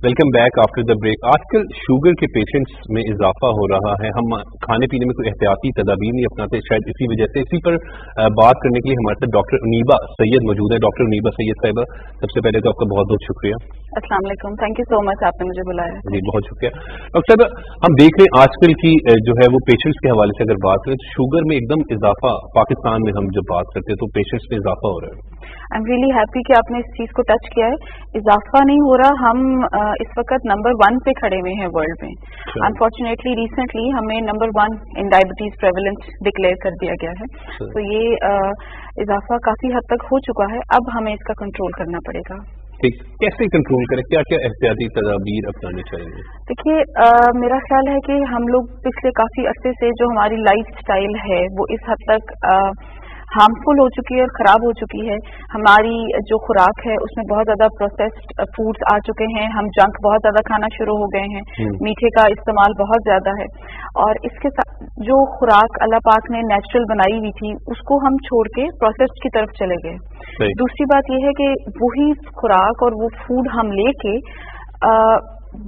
Welcome back after the break. आजकल sugar के patients में इजाफा हो रहा है. हम खाने पीने में कोई एहतियाती तदाबीर नहीं अपनाते, शायद इसी वजह से. इसी पर बात करने के लिए हमारे साथ डॉक्टर उनीबा सैयद मौजूद है. डॉक्टर उनीबा सैयद साहिबा, सबसे पहले तो आपका बहुत बहुत शुक्रिया. अस्सलाम वालेकुम, थैंक यू सो मच, आपने मुझे बुलाया. जी बहुत शुक्रिया. डॉक्टर साहब, हम देख रहे हैं आजकल की जो है वो पेशेंट्स के हवाले से अगर बात करें तो शुगर में एकदम इजाफा पाकिस्तान में हम जब बात करते हैं तो पेशेंट्स में इजाफा हो रहा है. आई एम रियली हैप्पी कि आपने इस चीज़ को टच किया है. इजाफा नहीं हो रहा, हम इस वक्त नंबर 1 पे खड़े हुए हैं वर्ल्ड में. अनफॉर्चुनेटली रिसेंटली हमें number 1 in diabetes prevalence declare कर दिया गया है. तो ये इजाफा काफी हद तक हो चुका है. अब हमें इसका कंट्रोल करना पड़ेगा. ठीक, कैसे कंट्रोल करें, क्या क्या एहतियाती तदाबीर अपनानी चाहिए? देखिए, मेरा ख्याल है कि हम लोग पिछले काफी अरसे से जो हमारी लाइफ स्टाइल है वो इस हद तक हार्मफुल हो चुकी है और ख़राब हो चुकी है. हमारी जो खुराक है उसमें बहुत ज़्यादा प्रोसेस्ड फूड्स आ चुके हैं. हम जंक बहुत ज़्यादा खाना शुरू हो गए हैं. मीठे का इस्तेमाल बहुत ज़्यादा है. और इसके साथ जो खुराक अल्लाह पाक ने नेचुरल बनाई हुई थी उसको हम छोड़ के प्रोसेस्ड की तरफ चले गए. दूसरी बात यह है कि वही खुराक और वो फूड हम लेके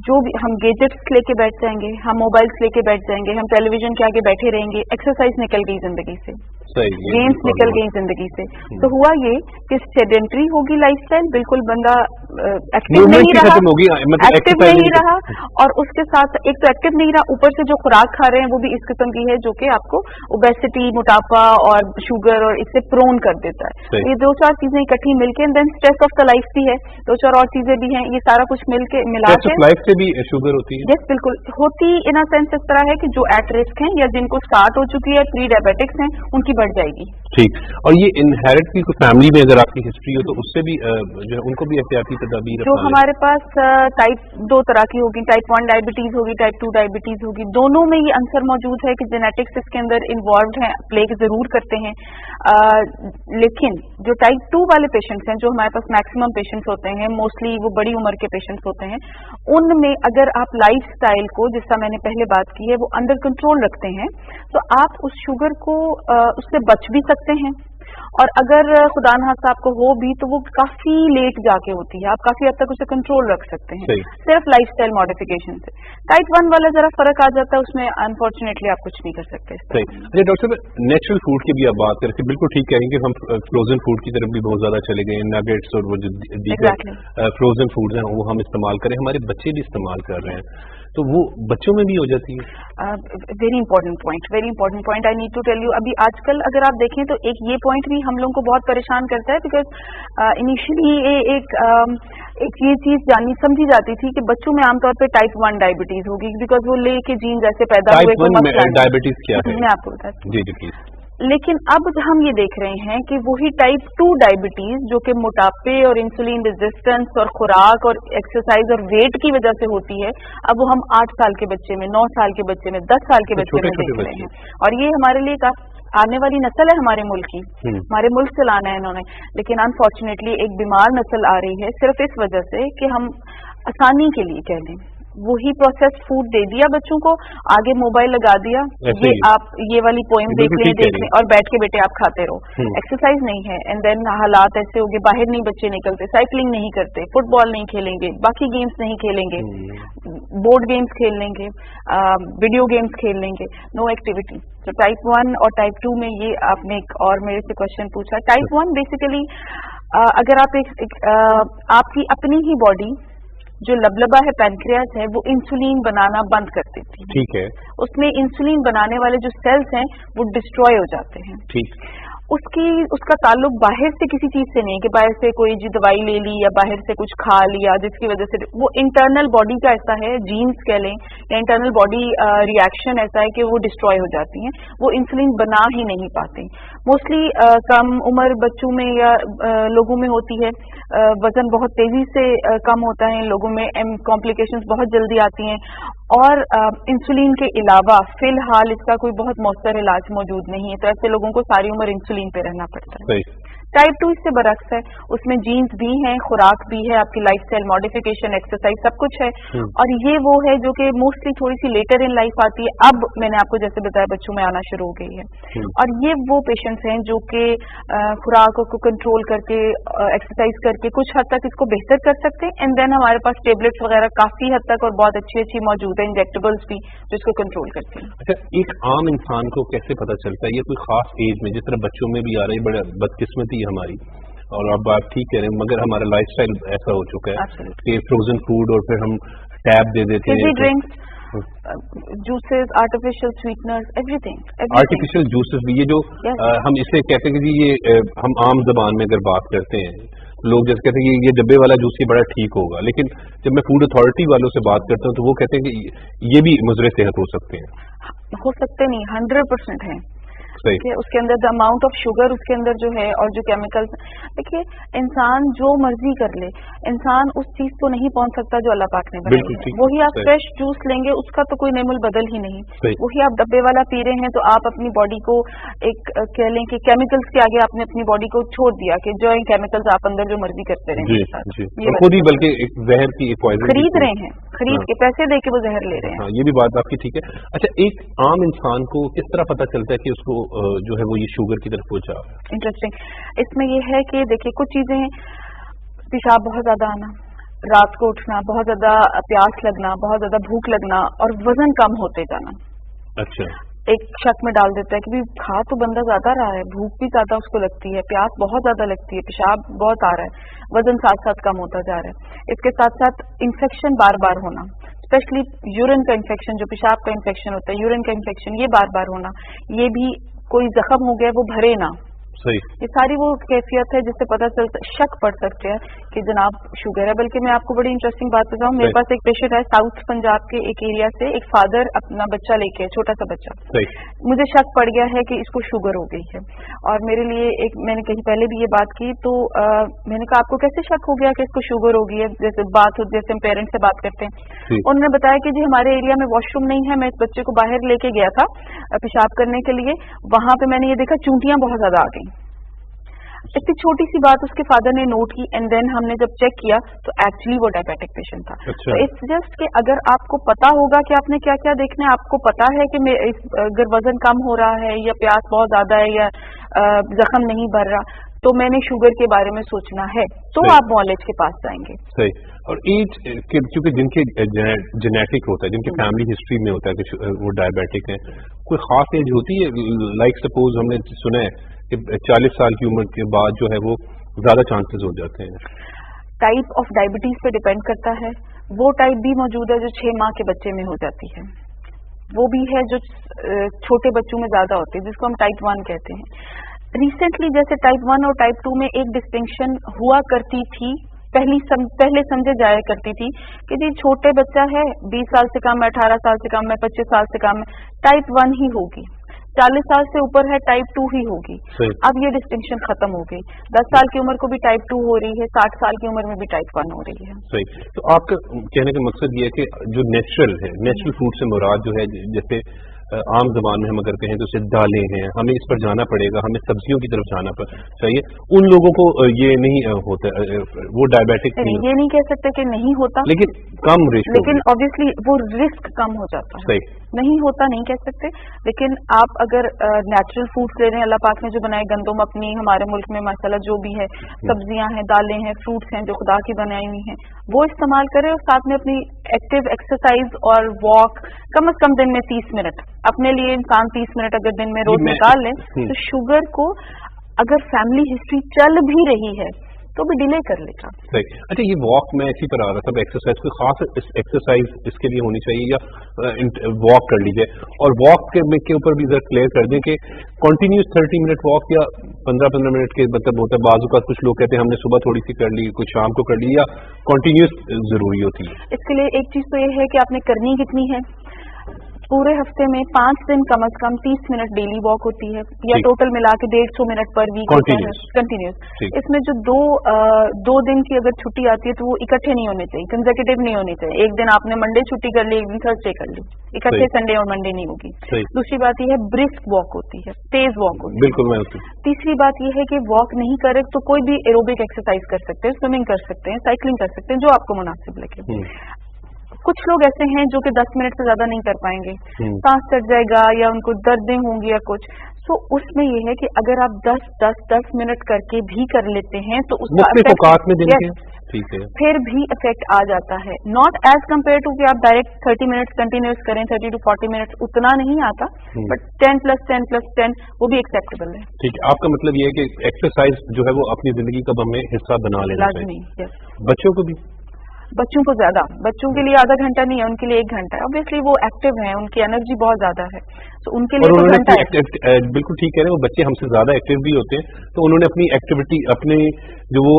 जो भी हम गैजेट्स लेके बैठ जाएंगे, हम मोबाइल्स लेके बैठ जाएंगे, हम टेलीविजन के आगे बैठे रहेंगे. एक्सरसाइज निकल गई जिंदगी से, गेम्स निकल गई जिंदगी से. तो हुआ ये कि सेडेंटरी होगी लाइफस्टाइल, बिल्कुल बंदा एक्टिव नहीं रहा, और उसके साथ एक तो एक्टिव नहीं रहा, ऊपर से जो खुराक खा रहे हैं वो भी इस किस्म की है जो कि आपको ओबेसिटी, मोटापा और शुगर और इससे प्रोन कर देता है. ये 2-4 चीजें इकट्ठी मिलके, then stress of the life भी है, 2-4 और चीजें भी हैं. ये सारा कुछ मिलके मिला के लाइफ से भी शुगर होती है. यस, बिल्कुल होती. इन अ सेंस इस तरह है कि जो एट रिस्क हैं या जिनको स्टार्ट हो चुकी है, प्री डायबिटिक्स हैं, उनकी बढ़ जाएगी. ठीक. और ये इनहेरिट की फैमिली में अगर आपकी हिस्ट्री हो तो उससे भी जो है उनको भी एहतियाती तदाबीर जो हमारे पास टाइप 2 तरह की होगी, टाइप 1 डायबिटीज होगी, टाइप 2 डायबिटीज होगी. दोनों में ये आंसर मौजूद है कि जेनेटिक्स इसके अंदर इन्वॉल्व हैं, प्ले जरूर करते हैं. लेकिन जो टाइप 2 वाले पेशेंट्स हैं, जो हमारे पास मैक्सिमम पेशेंट्स होते हैं, मोस्टली वो बड़ी उम्र के पेशेंट्स होते हैं, उनमें अगर आप लाइफ स्टाइल को, जिसका मैंने पहले बात की है, वो अंडर कंट्रोल रखते हैं तो आप उस शुगर को उससे बच भी सकते हैं. और अगर खुदा न खास्ता आपको हो भी तो वो काफी लेट जाके होती है, आप काफी हद तक उसे कंट्रोल रख सकते हैं सिर्फ लाइफस्टाइल मॉडिफिकेशन से. टाइप 1 वाला जरा फर्क आ जाता है, उसमें अनफॉर्चुनेटली आप कुछ नहीं कर सकते. अच्छा डॉक्टर साहब, नेचुरल फूड की भी आप बात करें, बिल्कुल ठीक कहेंगे. हम फ्रोजन फूड की तरफ भी बहुत ज्यादा चले गए हैं. नगेट्स और वो जो दीगर फ्रोजन फूड हैं वो हम इस्तेमाल करें, हमारे बच्चे भी इस्तेमाल कर रहे हैं, तो वो बच्चों में भी हो जाती है. Very important point I need to tell you. अभी आजकल अगर आप देखें तो एक ये पॉइंट भी हम लोगों को बहुत परेशान करता है, बिकॉज इनिशियली एक ये चीज जानी समझी जाती थी कि बच्चों में आमतौर पे टाइप 1 डायबिटीज होगी बिकॉज वो लेके जीन जैसे पैदा हुए. टाइप 1 डायबिटीज क्या है? मैं आपको बताती हूँ. जी प्लीज. लेकिन अब हम ये देख रहे हैं कि वही टाइप 2 डायबिटीज जो कि मोटापे और इंसुलिन रेजिस्टेंस और खुराक और एक्सरसाइज और वेट की वजह से होती है, अब वो हम 8 साल के बच्चे में, 9 साल के बच्चे में, 10 साल के बच्चे में देख रहे हैं. और ये हमारे लिए आने वाली नस्ल है हमारे मुल्क की, हमारे मुल्क से लाना है इन्होंने. लेकिन अनफॉर्चुनेटली एक बीमार नस्ल आ रही है सिर्फ इस वजह से कि हम आसानी के लिए कह लें वही प्रोसेस्ड फूड दे दिया बच्चों को, आगे मोबाइल लगा दिया, ये आप ये वाली पोएम देख लें और बैठ के बेटे आप खाते रहो. एक्सरसाइज नहीं है, एंड देन हालात ऐसे हो गए, बाहर नहीं बच्चे निकलते, साइकिलिंग नहीं करते, फुटबॉल नहीं खेलेंगे, बाकी गेम्स नहीं खेलेंगे, बोर्ड गेम्स खेल लेंगे, वीडियो गेम्स खेल लेंगे, नो एक्टिविटी. तो टाइप 1 और टाइप 2 में ये आपने एक और मेरे से क्वेश्चन पूछा. टाइप 1 बेसिकली अगर आप आपकी अपनी ही बॉडी जो लबलबा है, पैनक्रियास है, वो इंसुलिन बनाना बंद कर देती है. ठीक है. उसमें इंसुलिन बनाने वाले जो सेल्स हैं वो डिस्ट्रॉय हो जाते हैं. ठीक. उसका ताल्लुक बाहर से किसी चीज से नहीं कि बाहर से कोई दवाई ले ली या बाहर से कुछ खा लिया जिसकी वजह से, वो इंटरनल बॉडी का ऐसा है, जीन्स कह लें या इंटरनल बॉडी रिएक्शन ऐसा है कि वो डिस्ट्रॉय हो जाती हैं, वो इंसुलिन बना ही नहीं पाते. मोस्टली कम उम्र बच्चों में या लोगों में होती है. वजन बहुत तेजी से कम होता है लोगों में, कॉम्प्लिकेशंस बहुत जल्दी आती हैं, और इंसुलिन के अलावा फिलहाल इसका कोई बहुत मौसर इलाज मौजूद नहीं है, तो ऐसे लोगों को सारी उम्र इंसुलिन पे रहना पड़ता है. टाइप 2 इससे बरक्स है, उसमें जीन्स भी हैं, खुराक भी है, आपकी लाइफस्टाइल मॉडिफिकेशन, एक्सरसाइज सब कुछ है। और ये वो है जो कि मोस्टली थोड़ी सी लेटर इन लाइफ आती है। अब मैंने आपको जैसे बताया बच्चों में आना शुरू हो गई है। और ये वो पेशेंट्स हैं जो कि खुराक को कंट्रोल करके, एक्सरसाइज करके कुछ हद तक इसको बेहतर कर सकते हैं। एंड देन हमारे पास टेबलेट्स वगैरह काफी हद तक और बहुत अच्छी मौजूद है, इंजेक्टेबल्स भी, जो इसको कंट्रोल करती हैं। अच्छा, एक आम इंसान को कैसे पता चलता है ये कोई खास एज में, जिस तरह बच्चों में भी आ रही, बड़ा बदकिस्मती हमारी, और अब आप ठीक कह रहे हैं, मगर हमारा लाइफस्टाइल ऐसा हो चुका है कि फ्रोजन फूड और फिर हम टैब दे देते हैं, drinks, juices, artificial sweeteners, everything. Artificial juices भी, ये जो हम इसे कहते हैं कि जी ये हम आम जबान में अगर बात करते हैं, लोग जैसे कहते हैं कि ये डब्बे वाला जूस ये बड़ा ठीक होगा, लेकिन जब मैं फूड अथॉरिटी वालों से बात करता हूँ तो वो कहते हैं कि ये भी मुज़र सेहत हो सकते हैं। हो सकते नहीं, 100% है। सही। उसके अंदर द अमाउंट ऑफ शुगर उसके अंदर जो है और जो केमिकल्स, देखिए इंसान जो मर्जी कर ले, इंसान उस चीज तो नहीं पहुंच सकता जो अल्लाह पाक ने बनाई है। वही आप फ्रेश जूस लेंगे उसका तो कोई नेमुल बदल ही नहीं। वही आप डब्बे वाला पी रहे हैं तो आप अपनी बॉडी को एक कह लें कि केमिकल्स के आगे आपने अपनी बॉडी को छोड़ दिया कि जो इन केमिकल्स आप अंदर जो मर्जी करते रहें, खुद ही बल्कि एक जहर की एक पॉइजन खरीद रहे हैं, खरीद के पैसे दे के वो जहर ले रहे हैं। ये भी बात आपकी ठीक है। अच्छा, एक आम इंसान को किस तरह पता चलता है कि उसको जो है वो ये शुगर की तरफ पहुंचा? इंटरेस्टिंग इसमें ये है कि देखिए कुछ चीजें, पेशाब बहुत ज्यादा आना, रात को उठना, बहुत ज्यादा प्यास लगना, बहुत ज्यादा भूख लगना और वजन कम होते जाना। अच्छा, एक शक में डाल देता है कि भी खा तो बंदा ज्यादा रहा है, भूख भी ज्यादा उसको लगती है, प्यास बहुत ज्यादा लगती है, पेशाब बहुत आ रहा है, वजन साथ साथ कम होता जा रहा है। इसके साथ साथ इन्फेक्शन बार बार होना, स्पेशली यूरिन का इन्फेक्शन, जो पेशाब का इन्फेक्शन होता है, यूरिन का इन्फेक्शन, ये बार बार होना, ये भी कोई जख्म हो गया वो भरे ना, सही। ये सारी वो कैफियत है जिससे पता चलता, शक पड़ सकते हैं कि जनाब शुगर है। बल्कि मैं आपको बड़ी इंटरेस्टिंग बात बताऊं, मेरे पास एक पेशेंट है साउथ पंजाब के एक एरिया से, एक फादर अपना बच्चा लेके, छोटा सा बच्चा, मुझे शक पड़ गया है कि इसको शुगर हो गई है। और मेरे लिए एक, मैंने कहीं पहले भी ये बात की तो मैंने कहा आपको कैसे शक हो गया कि इसको शुगर हो गई है, जैसे बात हो जैसे हम पेरेंट्स से बात करते हैं। उन्होंने बताया कि जी हमारे एरिया में वॉशरूम नहीं है, मैं इस बच्चे को बाहर लेके गया था पेशाब करने के लिए, वहां पे मैंने ये देखा चूंटियां बहुत ज्यादा आ गई। इतनी छोटी सी बात उसके फादर ने नोट की एंड देन हमने जब चेक किया तो एक्चुअली वो डायबिटिक पेशेंट था। तो इट्स जस्ट कि अगर आपको पता होगा कि आपने क्या क्या देखना है, आपको पता है कि अगर वजन कम हो रहा है या प्यास बहुत ज्यादा है या जख्म नहीं भर रहा, तो मैंने शुगर के बारे में सोचना है, तो आप मॉलेज के पास जाएंगे। सही। और एज क्योंकि जिनके जेनेटिक होता है, जिनके फैमिली हिस्ट्री में होता है कि वो डायबिटिक है, कोई खास एज होती है? लाइक सपोज हमने सुना है कि 40 साल की उम्र के बाद जो है वो ज्यादा चांसेस हो जाते हैं। टाइप ऑफ डायबिटीज पे डिपेंड करता है। वो टाइप भी मौजूद है जो 6 माह के बच्चे में हो जाती है, वो भी है जो छोटे बच्चों में ज्यादा होती है, जिसको हम टाइप 1 कहते हैं। रिसेंटली जैसे टाइप 1 और टाइप 2 में एक डिस्टिंक्शन हुआ करती थी, पहले समझे जाया करती थी कि जी छोटे बच्चा है, 20 साल से कम है, 18 साल से कम है, 25 साल से कम है, टाइप 1 ही होगी, 40 साल से ऊपर है टाइप 2 ही होगी। अब ये डिस्टिंक्शन खत्म हो गई, 10 साल की उम्र को भी टाइप 2 हो रही है, 60 साल की उम्र में भी टाइप 1 हो रही है। सही। तो आपका कहने का मकसद ये है कि जो नेचुरल है, नेचुरल फूड से मुराद जो है, जैसे आम जबान में हम अगर कहें तो उसे दालें हैं, हमें इस पर जाना पड़ेगा, हमें सब्जियों की तरफ जाना चाहिए। उन लोगों को ये नहीं होता, वो डायबिटिक नहीं, ये नहीं कह सकते कि नहीं होता, लेकिन कम रेशियो, लेकिन ऑब्वियसली वो रिस्क कम हो जाता है। सही। नहीं होता नहीं कह सकते, लेकिन आप अगर नेचुरल फूड्स ले रहे हैं, अल्लाह पाक ने जो बनाए, गंदम अपनी हमारे मुल्क में माशाल्लाह जो भी है, सब्जियां हैं, दालें हैं, फ्रूट्स हैं जो खुदा की बनाई हुई हैं, वो इस्तेमाल करें और साथ में अपनी एक्टिव एक्सरसाइज और वॉक कम से कम दिन में 30 मिनट अपने लिए, इंसान 30 मिनट अगर दिन में रोज निकाल लें तो शुगर को अगर फैमिली हिस्ट्री चल भी रही है तो भी डिले कर लेगा। सही। अच्छा, ये वॉक में इसी पर आ रहा था, एक्सरसाइज कोई खास एक्सरसाइज इसके लिए होनी चाहिए या वॉक कर लीजिए? और वॉक के ऊपर भी जरा क्लियर कर दें कि कंटिन्यूस 30 मिनट वॉक या 15-15 मिनट के मतलब होता है, बाजू का कुछ लोग कहते हैं हमने सुबह थोड़ी सी कर ली, कुछ शाम को कर ली, या कंटिन्यूस जरूरी होती है? इसके लिए एक चीज तो ये है कि आपने करनी कितनी है, पूरे हफ्ते में 5 दिन कम से कम 30 मिनट डेली वॉक होती है, या टोटल मिला के 150 मिनट पर वीक होता है कंटिन्यूस। इसमें जो दो दिन की अगर छुट्टी आती है तो वो इकट्ठे नहीं होने चाहिए, कंसेक्यूटिव नहीं होनी चाहिए। एक दिन आपने मंडे छुट्टी कर ली, एक दिन थर्सडे कर ली, इकट्ठे संडे और मंडे नहीं होगी। दूसरी बात यह है ब्रिस्क वॉक होती है, तेज वॉक होती है। बिल्कुल। तीसरी बात यह है कि वॉक नहीं करे तो कोई भी एरोबिक एक्सरसाइज कर सकते हैं, स्विमिंग कर सकते हैं, साइकिलिंग कर सकते हैं, जो आपको मुनासिब लगे। कुछ लोग ऐसे हैं जो कि 10 मिनट से ज्यादा नहीं कर पाएंगे, सांस चढ़ जाएगा या उनको दर्दें होंगी या कुछ, तो उसमें ये है कि अगर आप 10 मिनट करके भी कर लेते हैं तो उसका फिर भी इफेक्ट आ जाता है। नॉट एज कम्पेयर टू कि आप डायरेक्ट 30 मिनट्स कंटिन्यूस करें, 30 to 40 मिनट्स, उतना नहीं आता, बट 10+10+10 वो भी एक्सेप्टेबल है। ठीक है, आपका मतलब ये है कि एक्सरसाइज जो है वो अपनी जिंदगी का हमें हिस्सा बना लेना चाहिए। बच्चों को भी, बच्चों को ज्यादा, बच्चों के लिए आधा घंटा नहीं है, उनके लिए 1 घंटा है। ऑब्वियसली वो एक्टिव हैं, उनकी एनर्जी बहुत ज्यादा है, तो उनके लिए तो घंटा है। बिल्कुल ठीक कह रहे हैं, वो बच्चे हमसे ज्यादा एक्टिव भी होते हैं, तो उन्होंने अपनी एक्टिविटी, अपने जो वो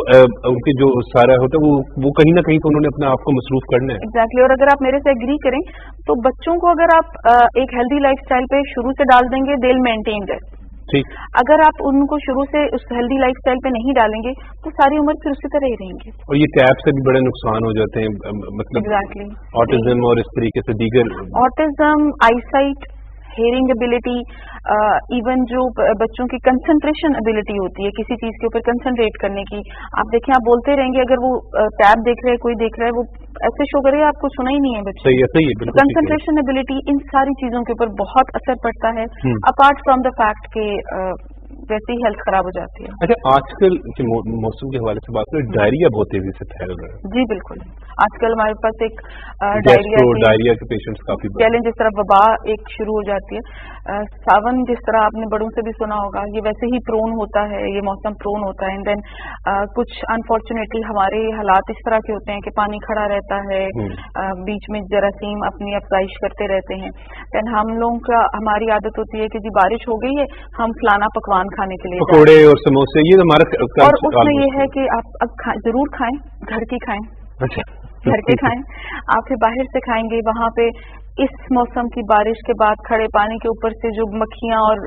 उनके जो सारा होता है वो कहीं ना कहीं तो उन्होंने अपने आप को मसरूफ करना है। एग्जैक्टली। और अगर आप मेरे से एग्री करें तो बच्चों को अगर आप एक हेल्दी लाइफस्टाइल पे शुरू से डाल देंगे, दे विल मेंटेन दैट। ठीक। अगर आप उनको शुरू से उस हेल्दी लाइफस्टाइल पे नहीं डालेंगे तो सारी उम्र फिर उसी तरह ही रहेंगे। और ये टैब से भी बड़े नुकसान हो जाते हैं, मतलब एग्जैक्टली ऑटिज्म और इस तरीके से दीगर autism, eyesight, hearing ability, even जो बच्चों की कंसंट्रेशन एबिलिटी होती है किसी चीज के ऊपर कंसंट्रेट करने की, आप देखें, आप बोलते रहेंगे, अगर वो टैब देख रहे हैं, कोई देख रहा है, वो ऐसे शो करेगा आपको सुना ही नहीं है बच्चे। सही है, बिल्कुल। कंसंट्रेशन एबिलिटी, इन सारी चीजों के ऊपर बहुत असर पड़ता है, अपार्ट फ्रॉम द फैक्ट के वैसे ही हेल्थ खराब हो जाती है। अच्छा, आजकल के मौसम के हवाले से बात करें, डायरिया बहुत तेजी से फैल रहा है। जी बिल्कुल, आजकल हमारे पास एक डायरिया के पेशेंट्स काफी चैलेंज, जिस तरह वबा एक शुरू हो जाती है। सावन जिस तरह आपने बड़ों से भी सुना होगा, ये वैसे ही प्रोन होता है, ये मौसम प्रोन होता है। एंड देन कुछ अनफॉर्चुनेटली हमारे हालात इस तरह के होते हैं कि पानी खड़ा रहता है, बीच में जरासीम अपनी अफजाइश करते रहते हैं। देन हम लोगों का, हमारी आदत होती है कि जी बारिश हो गई है, हम फलाना पकवान खाने के लिए, पकोड़े और समोसे, ये हमारा, और उसमें ये है कि आप अब जरूर खाएं, घर की खाएं। अच्छा, घर के खाएं। आप फिर बाहर से खाएंगे, वहां पे इस मौसम की बारिश के बाद खड़े पानी के ऊपर से जो मक्खियां और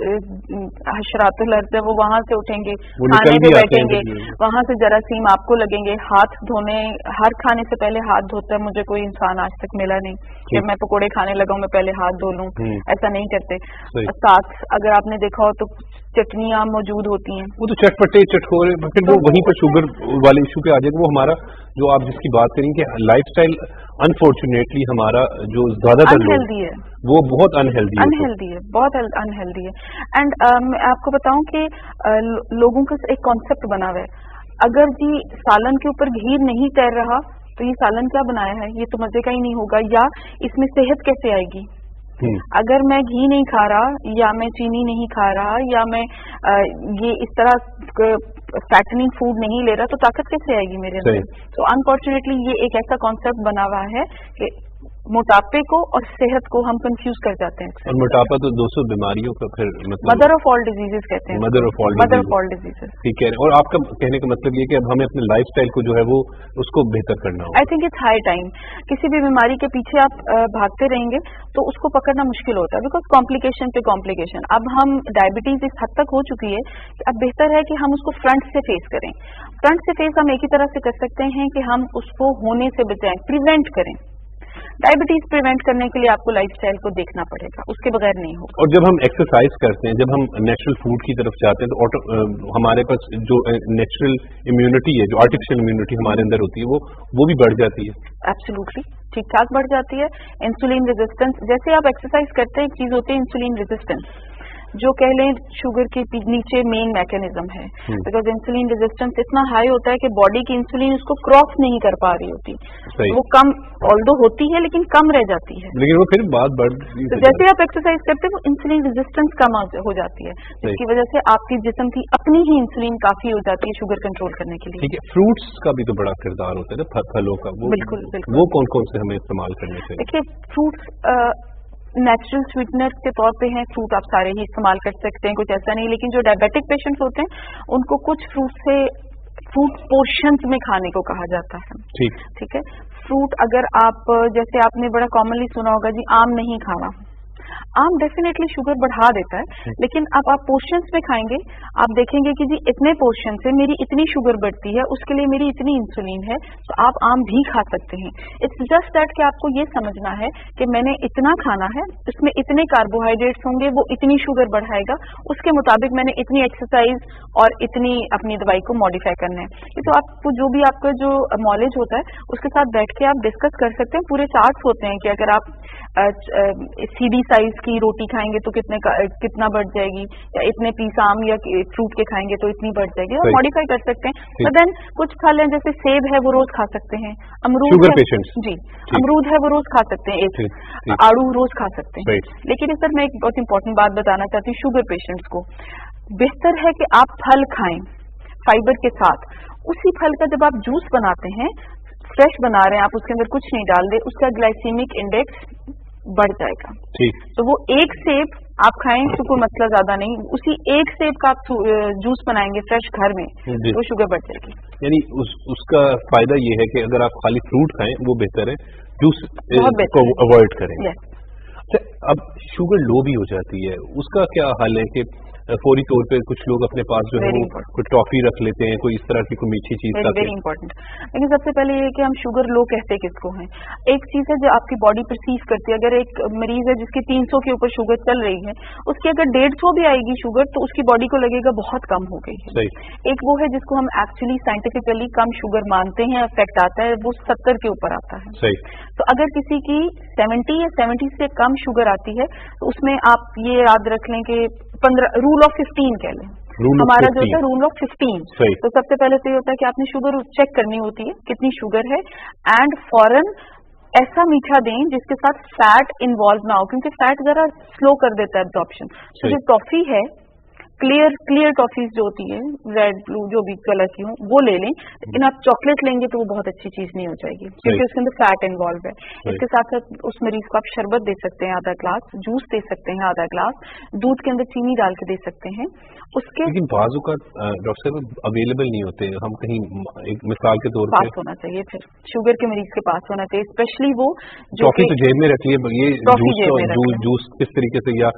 हशरात लड़ते हैं वो वहां से उठेंगे, खाने पे बैठेंगे, वहां से जरासीम आपको लगेंगे। हाथ धोने, हर खाने से पहले हाथ धोता है, मुझे कोई इंसान आज तक मिला नहीं कि मैं पकोड़े खाने लगा हूं मैं पहले हाथ धो लूं, ऐसा नहीं करते। साथ अगर आपने देखा हो तो चटनियां मौजूद होती हैं, वो तो चटपटे चटकोरे, फिर वो वहीं पर शुगर वाले इशू पे आ जाएगा। वो हमारा जो आप जिसकी बात करेंगे लाइफस्टाइल, अनफॉर्चुनेटली हमारा जो ज्यादातर अनहेल्दी है, वो बहुत अनहेल्दी है, बहुत अनहेल्दी है। एंड मैं आपको बताऊं कि लोगों का एक कॉन्सेप्ट बना हुआ है, अगर जी सालन के ऊपर घी नहीं तैर रहा तो ये सालन क्या बनाया है, ये तो मजे का ही नहीं होगा, या इसमें सेहत कैसे आएगी। अगर मैं घी नहीं खा रहा, या मैं चीनी नहीं खा रहा, या मैं ये इस तरह फैटनिंग फूड नहीं ले रहा, तो ताकत कैसे आएगी मेरे अंदर। तो अनफॉर्चुनेटली ये एक ऐसा कॉन्सेप्ट बना हुआ है कि मोटापे को और सेहत को हम कंफ्यूज कर जाते हैं। और मोटापा तो 200 बीमारियों का फिर मतलब मदर ऑफ ऑल डिजीजेस कहते हैं, मदर ऑफ ऑल डिजीजेस। ठीक है, और आपका कहने का मतलब ये कि अब हमें अपने लाइफस्टाइल को जो है वो उसको बेहतर करना होगा। I think it's high time. किसी भी बीमारी के पीछे आप भागते रहेंगे तो उसको पकड़ना मुश्किल होता है, बिकॉज कॉम्प्लिकेशन पे कॉम्प्लिकेशन। अब हम डायबिटीज इस हद तक हो चुकी है कि अब बेहतर है कि हम उसको फ्रंट से फेस करें। फ्रंट से फेस हम एक ही तरह से कर सकते हैं कि हम उसको होने से बचाएं, प्रिवेंट करें। डायबिटीज प्रिवेंट करने के लिए आपको लाइफस्टाइल को देखना पड़ेगा, उसके बगैर नहीं होगा। और जब हम एक्सरसाइज करते हैं, जब हम नेचुरल फूड की तरफ जाते हैं, तो हमारे पास जो नेचुरल इम्यूनिटी है, जो आर्टिफिशियल इम्यूनिटी हमारे अंदर होती है, वो भी बढ़ जाती है। एब्सोल्युटली, ठीक ठाक बढ़ जाती है। इंसुलिन रेजिस्टेंस, जैसे आप एक्सरसाइज करते हैं, एक चीज होती है इंसुलिन रेजिस्टेंस, जो कह लें शुगर के नीचे मेन मैकेनिज्म है, बिकॉज इंसुलिन रेजिस्टेंस इतना हाई होता है कि बॉडी की इंसुलिन उसको क्रॉस नहीं कर पा रही होती, वो कम ऑल्दो होती है लेकिन कम रह जाती है, लेकिन वो फिर बात बढ़, तो जैसे आप एक्सरसाइज करते हैं वो इंसुलिन रेजिस्टेंस कम हो जाती है, जिसकी वजह से आपकी जिस्म की अपनी ही इंसुलिन काफी हो जाती है शुगर कंट्रोल करने के लिए। ठीक है, फ्रूट्स का भी तो बड़ा किरदार होता है ना, फलों का, वो बिल्कुल, वो कौन कौन से हमें इस्तेमाल करने चाहिए? देखिए, फ्रूट्स नेचुरल स्वीटनर के तौर पे हैं, फ्रूट आप सारे ही इस्तेमाल कर सकते हैं, कुछ ऐसा नहीं। लेकिन जो डायबिटिक पेशेंट्स होते हैं उनको कुछ फ्रूट से फ्रूट पोर्शंस में खाने को कहा जाता है। ठीक है, फ्रूट अगर आप, जैसे आपने बड़ा कॉमनली सुना होगा जी, आम नहीं खाना, आम डेफिनेटली शुगर बढ़ा देता है, लेकिन अब आप पोर्शंस में खाएंगे, आप देखेंगे कि जी इतने पोर्शन से मेरी इतनी शुगर बढ़ती है, उसके लिए मेरी इतनी इंसुलिन है, तो आप आम भी खा सकते हैं। इट्स जस्ट दैट कि आपको ये समझना है कि मैंने इतना खाना है, इसमें इतने कार्बोहाइड्रेट्स होंगे, वो इतनी शुगर बढ़ाएगा, उसके मुताबिक मैंने इतनी एक्सरसाइज और इतनी अपनी दवाई को मॉडिफाई करना है। ये तो आपको जो भी आपका जो नॉलेज होता है उसके साथ बैठ के आप डिस्कस कर सकते हैं। पूरे चार्ट्स होते हैं कि अगर आप सीधी साइज की रोटी खाएंगे तो कितना बढ़ जाएगी, या इतने पीस आम या फ्रूट के खाएंगे तो इतनी बढ़ जाएगी, आप मॉडिफाई कर सकते हैं। बट देन कुछ फल हैं, जैसे सेब है वो रोज खा सकते हैं, अमरूद है जी, अमरूद है वो रोज खा सकते हैं, एक आड़ू रोज खा सकते हैं। लेकिन सर मैं एक बहुत इंपॉर्टेंट बात बताना चाहती हूँ शुगर पेशेंट्स को, बेहतर है कि आप फल खाएं फाइबर के साथ। उसी फल का जब आप जूस बनाते हैं, फ्रेश बना रहे हैं आप, उसके अंदर कुछ नहीं डाल दे, उसका ग्लाइसीमिक इंडेक्स बढ़ जाएगा। तो वो एक सेब आप खाएं तो कोई मसला ज्यादा नहीं, उसी एक सेब का आप जूस बनाएंगे फ्रेश घर में तो शुगर बढ़ जाएगी। यानी उसका फायदा ये है कि अगर आप खाली फ्रूट खाएं वो बेहतर है, जूस को अवॉइड करें। अच्छा, अब शुगर लो भी हो जाती है, उसका क्या हाल है कि फौरी तौर पे कुछ लोग अपने पास जो है वो कोई टॉफी रख लेते हैं, कोई इस तरह की कोई मीठी चीज। Very important. लेकिन सबसे पहले ये कि हम शुगर लो कहते किसको हैं। एक चीज है जो आपकी बॉडी परसीव करती है, अगर एक मरीज है जिसकी 300 के ऊपर शुगर चल रही है, उसकी अगर 150 भी आएगी शुगर तो उसकी बॉडी को लगेगा बहुत कम हो गई है। एक वो है जिसको हम एक्चुअली साइंटिफिकली कम शुगर मानते हैं, इफेक्ट आता है, वो 70 के ऊपर आता है। तो अगर किसी की 70 या 70 से कम शुगर आती है तो उसमें आप ये याद रख लें कि 15 रूल ऑफ 15 कह लें, हमारा जो होता है रूल ऑफ 15। तो सबसे पहले तो ये होता है कि आपने शुगर चेक करनी होती है कितनी शुगर है, एंड फौरन ऐसा मीठा दें जिसके साथ फैट इन्वॉल्व ना हो, क्योंकि फैट जरा स्लो कर देता है एब्जॉर्प्शन। तो जो टॉफी है, क्लियर टॉफीज जो होती है, रेड ब्लू जो भी कलर की हो वो ले लें, लेकिन आप चॉकलेट लेंगे तो वो बहुत अच्छी चीज नहीं हो जाएगी क्योंकि उसके अंदर फैट इन्वॉल्व है। इसके साथ साथ उस मरीज को आप शरबत दे सकते हैं आधा ग्लास, जूस दे सकते हैं आधा ग्लास, दूध के अंदर चीनी डाल के दे सकते हैं। उसके लेकिन बाजू का डॉक्टर साहब अवेलेबल नहीं होते, हम कहीं एक मिसाल के तौर पास होना चाहिए, फिर शुगर के मरीज के पास होना चाहिए, स्पेशली वो जो टॉफी तो जेब में रखिए, ये जूस किस तरीके से या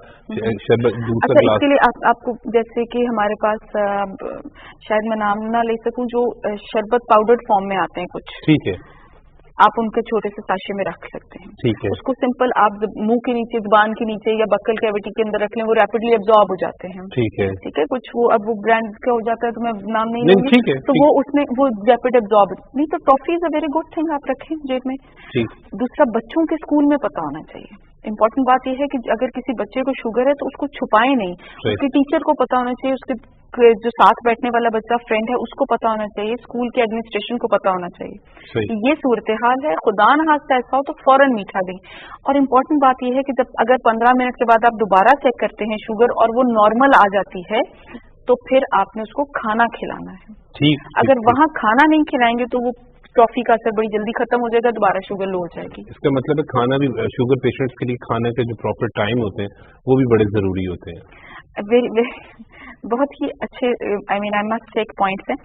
शरबत जूस का ग्लास। इसके लिए आपको जैसे कि हमारे पास शायद मैं नाम ना ले सकूं, जो शरबत पाउडर फॉर्म में आते हैं कुछ, ठीक है, आप उनके छोटे से साशे में रख सकते हैं। ठीक है, उसको सिंपल आप मुंह के नीचे, जुबान के नीचे या बक्कल कैविटी के अंदर रख लें, वो रैपिडली एब्जॉर्ब हो जाते हैं। ठीक है, ठीक है। कुछ वो अब वो ब्रांड का हो जाता है तो मैं नाम नहीं लूंगी, ठीक है, तो वो उसमें वो रैपिड एब्जॉर्ब नहीं, तो toffee is a very good thing, आप रखें जेब में। दूसरा, बच्चों के स्कूल में पता होना चाहिए। इम्पोर्टेंट बात यह है कि अगर किसी बच्चे को शुगर है तो उसको छुपाए नहीं, उसके टीचर को पता होना चाहिए, उसके जो साथ बैठने वाला बच्चा फ्रेंड है उसको पता होना चाहिए, स्कूल के एडमिनिस्ट्रेशन को पता होना चाहिए। ये सूरत हाल है, खुदा न खास्ता ऐसा हो तो फौरन मीठा दें। और इम्पोर्टेंट बात यह है कि जब अगर 15 मिनट के बाद आप दोबारा चेक करते हैं शुगर और वो नॉर्मल आ जाती है तो फिर आपने उसको खाना खिलाना है। अगर वहाँ खाना नहीं खिलाएंगे तो वो टॉफी का असर बड़ी जल्दी खत्म हो जाएगा, दोबारा शुगर लो हो जाएगी। इसका मतलब है खाना भी, शुगर पेशेंट्स के लिए खाने के जो प्रॉपर टाइम होते हैं वो भी बड़े जरूरी होते हैं। बहुत ही अच्छे, आई मस्ट से एक पॉइंट है,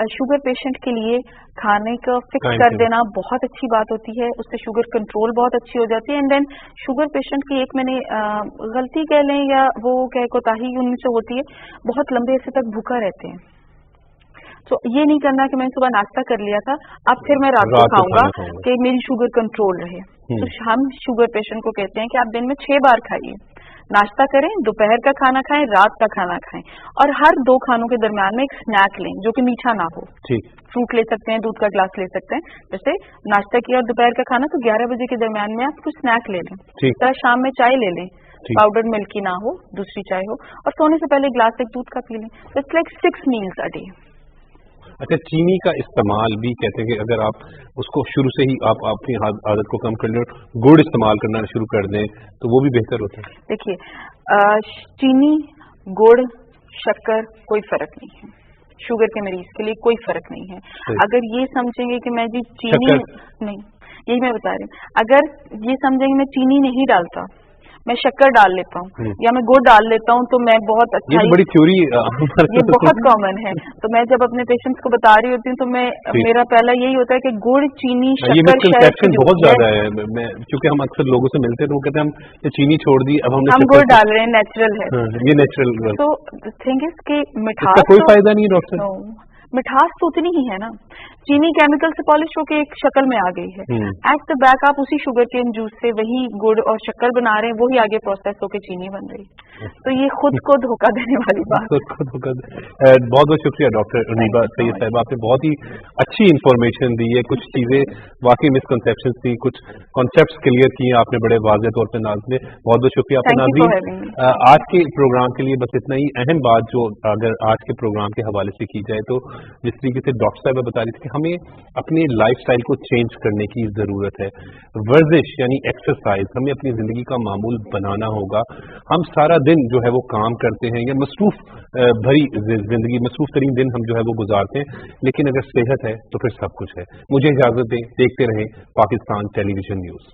शुगर पेशेंट के लिए खाने का फिक्स कर देना बहुत अच्छी बात होती है, उससे शुगर कंट्रोल बहुत अच्छी हो जाती है। एंड देन शुगर पेशेंट की एक मैंने गलती कह लें या वो क्या कोताही उनमें से होती है, बहुत लंबे अरसे तक भूखा रहते हैं। तो ये नहीं करना कि मैंने सुबह नाश्ता कर लिया था अब फिर मैं रात को खाऊंगा कि मेरी शुगर कंट्रोल रहे। तो हम शुगर पेशेंट को कहते हैं कि आप दिन में 6 बार खाइए, नाश्ता करें, दोपहर का खाना खाएं, रात का खाना खाएं, और हर 2 खानों के दरमियान में एक स्नैक लें जो कि मीठा ना हो। फ्रूट ले सकते हैं, दूध का ग्लास ले सकते हैं। जैसे नाश्ता किया और दोपहर का खाना तो 11 बजे के दरमियान में आप कुछ स्नैक ले लें, शाम में चाय ले लें, पाउडर मिल्क की ना हो, दूसरी चाय हो, और सोने से पहले ग्लास एक दूध का पी लें। It's like 6 meals a day. अच्छा, चीनी का इस्तेमाल भी कहते हैं कि अगर आप उसको शुरू से ही आप अपनी आदत को कम कर लें, गुड़ इस्तेमाल करना शुरू कर दें तो वो भी बेहतर होता है। देखिए, चीनी, गुड़, शक्कर कोई फर्क नहीं है, शुगर के मरीज के लिए कोई फर्क नहीं है। अगर ये समझेंगे कि मैं जी चीनी नहीं, यही मैं बता रही हूँ, अगर ये समझेंगे मैं चीनी नहीं डालता, मैं शक्कर डाल लेता हूँ या मैं गुड़ डाल लेता हूँ, तो मैं बहुत अच्छा, ये बड़ी थ्योरी ये बहुत कॉमन है। तो मैं जब अपने पेशेंट्स को बता रही होती हूँ तो मैं मेरा पहला यही होता है कि गुड़, चीनी, ये शक्कर, मिसकंसेप्शन बहुत ज्यादा है। मैं क्योंकि हम अक्सर लोगों से मिलते हैं तो वो कहते हैं हम ये चीनी छोड़ दी, अब हम गुड़ डाल रहे हैं, नेचुरल है। ये नेचुरल। तो थिंग इज कि मिठास कोई फायदा नहीं है डॉक्टर। मिठास तो उतनी ही है ना, चीनी केमिकल से पॉलिश होके एक शक्ल में आ गई है। एट द बैक आप उसी शुगर केन जूस से वही गुड़ और शक्कर बना रहे हैं, वही आगे प्रोसेस होके चीनी बन रही है। तो ये खुद को धोखा देने वाली बात। बहुत बहुत शुक्रिया डॉक्टर उनीबा सैयद साहब, आपने बहुत ही अच्छी इन्फॉर्मेशन दी है। कुछ चीजें वाकई मिसकंसेप्शन थी, कुछ कॉन्सेप्ट्स क्लियर किए आपने बड़े वाज़ेह तौर पर नाज़ ने। बहुत बहुत शुक्रिया आपका नाज़रीन। आज के प्रोग्राम के लिए बस इतना ही। अहम बात जो अगर आज के प्रोग्राम के हवाले से की जाए तो जिस तरीके से डॉक्टर साहब बता रही थी कि हमें अपने लाइफस्टाइल को चेंज करने की ज़रूरत है। वर्जिश यानी एक्सरसाइज हमें अपनी ज़िंदगी का मामूल बनाना होगा। हम सारा दिन जो है वो काम करते हैं या मसरूफ़ भरी ज़िंदगी, मसरूफ़ तरीन दिन हम जो है वो गुजारते हैं, लेकिन अगर सेहत है तो फिर सब कुछ है। मुझे इजाज़त दें, देखते रहें पाकिस्तान टेलीविजन न्यूज़।